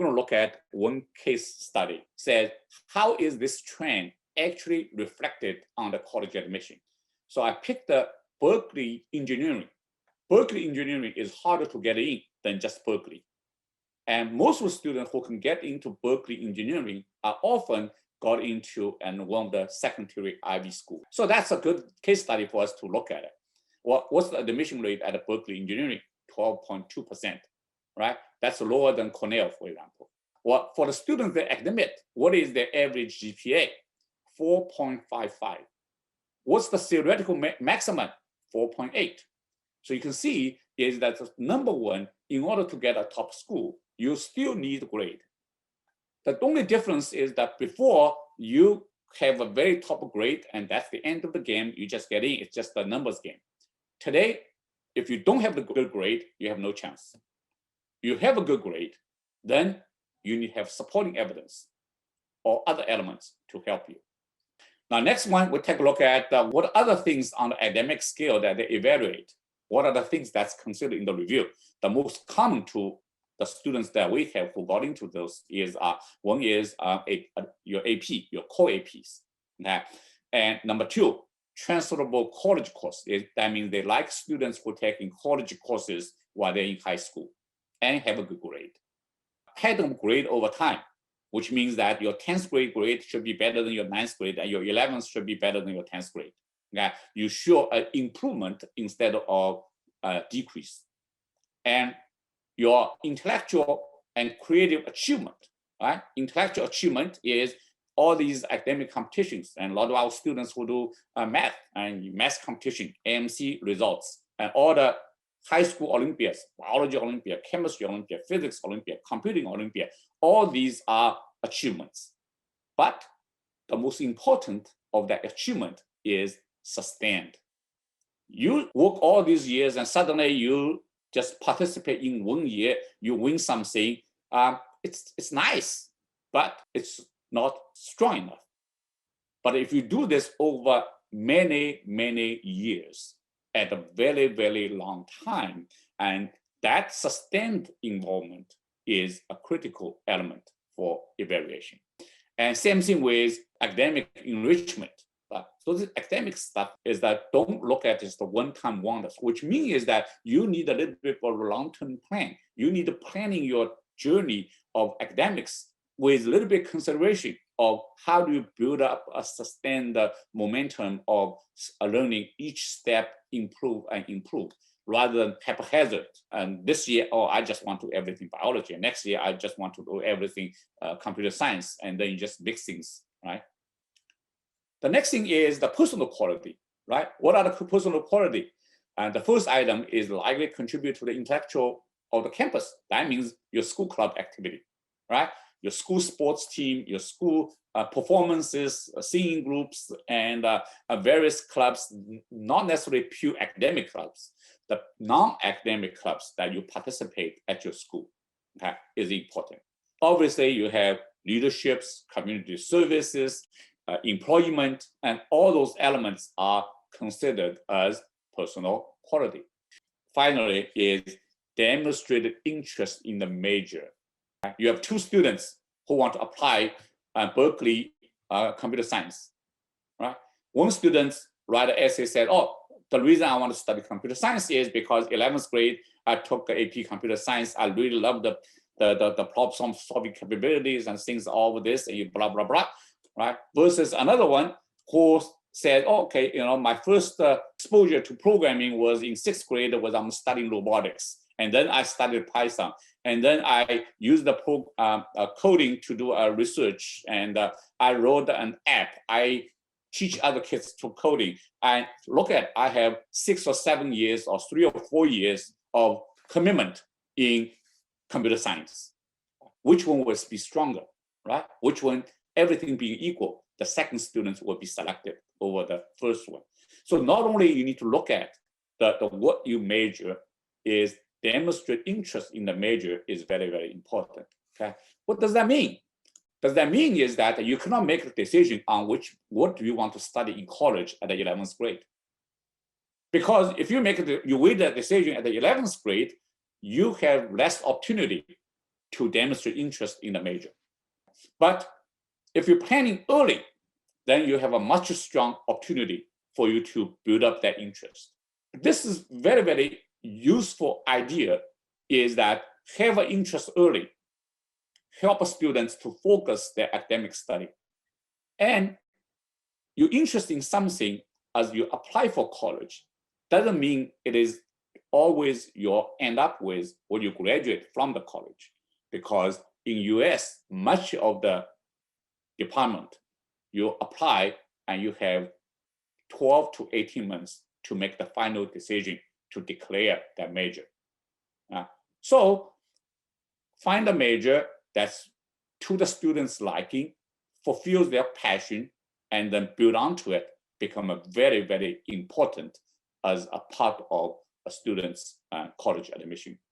going to look at one case study, says how is this trend actually reflected on the college admission. So I picked the Berkeley engineering. Berkeley engineering is harder to get in than just Berkeley. And most of the students who can get into Berkeley engineering are often got into one of the secondary Ivy school. So that's a good case study for us to look at it. What's the admission rate at Berkeley engineering? 12.2%, right? That's lower than Cornell, for example. Well, for the students that admit, what is their average GPA? 4.55. What's the theoretical maximum? 4.8. So you can see is that number one, in order to get a top school, you still need grade. The only difference is that before you have a very top grade and that's the end of the game, you just get in, it's just a numbers game. Today, if you don't have the good grade, you have no chance. You have a good grade, then you need to have supporting evidence or other elements to help you. Now, next one, we'll take a look at what other things on the academic scale that they evaluate. What are the things that's considered in the review? The most common to the students that we have who got into those is one is your AP, your core APs. Okay? And number two, transferable college courses. That means they like students who are taking college courses while they're in high school and have a good grade. Pattern grade over time, which means that your 10th grade should be better than your 9th grade and your 11th should be better than your 10th grade. Okay? You show an improvement instead of a decrease. And your intellectual and creative achievement, right? Intellectual achievement is all these academic competitions, and a lot of our students who do math and math competition, AMC results, and all the high school Olympiads, biology Olympia, chemistry Olympia, physics Olympia, computing Olympia, all these are achievements. But the most important of that achievement is sustained. You work all these years and suddenly you just participate in 1 year, you win something. It's nice, but it's not strong enough. But if you do this over many, many years at a very, very long time, and that sustained involvement is a critical element for evaluation. And same thing with academic enrichment. So this academic stuff is that don't look at it as the one-time wonders, which means is that you need a little bit of a long-term plan. You need to planning your journey of academics with a little bit consideration of how do you build up a sustained momentum of learning each step, improve and improve, rather than haphazard. And this year, oh, I just want to do everything biology. And next year, I just want to do everything computer science. And then you just mix things, right? The next thing is the personal quality, right? What are the personal quality? And the first item is likely contribute to the intellectual of the campus. That means your school club activity, right? Your school sports team, your school performances, singing groups, and various clubs, not necessarily pure academic clubs, the non-academic clubs that you participate at your school, okay, is important. Obviously, you have leaderships, community services, employment, and all those elements are considered as personal quality. Finally, is demonstrated interest in the major. You have two students who want to apply Berkeley computer science, right? One student write an essay said, oh, the reason I want to study computer science is because 11th grade, I took AP computer science. I really love the problem solving capabilities and things all of this, and you blah, blah, blah, right? Versus another one who said, oh, okay, my first exposure to programming was in 6th grade was I'm studying robotics. And then I studied Python. And then I used the coding to do research. And I wrote an app. I teach other kids to coding. And look at, I have 6 or 7 years or 3 or 4 years of commitment in computer science. Which one will be stronger, right? Which one, everything being equal, the second students will be selected over the first one. So not only you need to look at the what you major is demonstrate interest in the major is very, very important. Okay, what does that mean? Does that mean is that you cannot make a decision on what do you want to study in college at the 11th grade? Because if you make you weigh that decision at the 11th grade, you have less opportunity to demonstrate interest in the major. But if you're planning early, then you have a much strong opportunity for you to build up that interest. This is very, very useful idea, is that have an interest early, help students to focus their academic study. And you're interested in something as you apply for college, doesn't mean it is always you'll end up with when you graduate from the college. Because in US, much of the department, you apply and you have 12 to 18 months to make the final decision to declare that major. So find a major that's to the students' liking, fulfills their passion, and then build onto it, become a very, very important as a part of a student's college admission.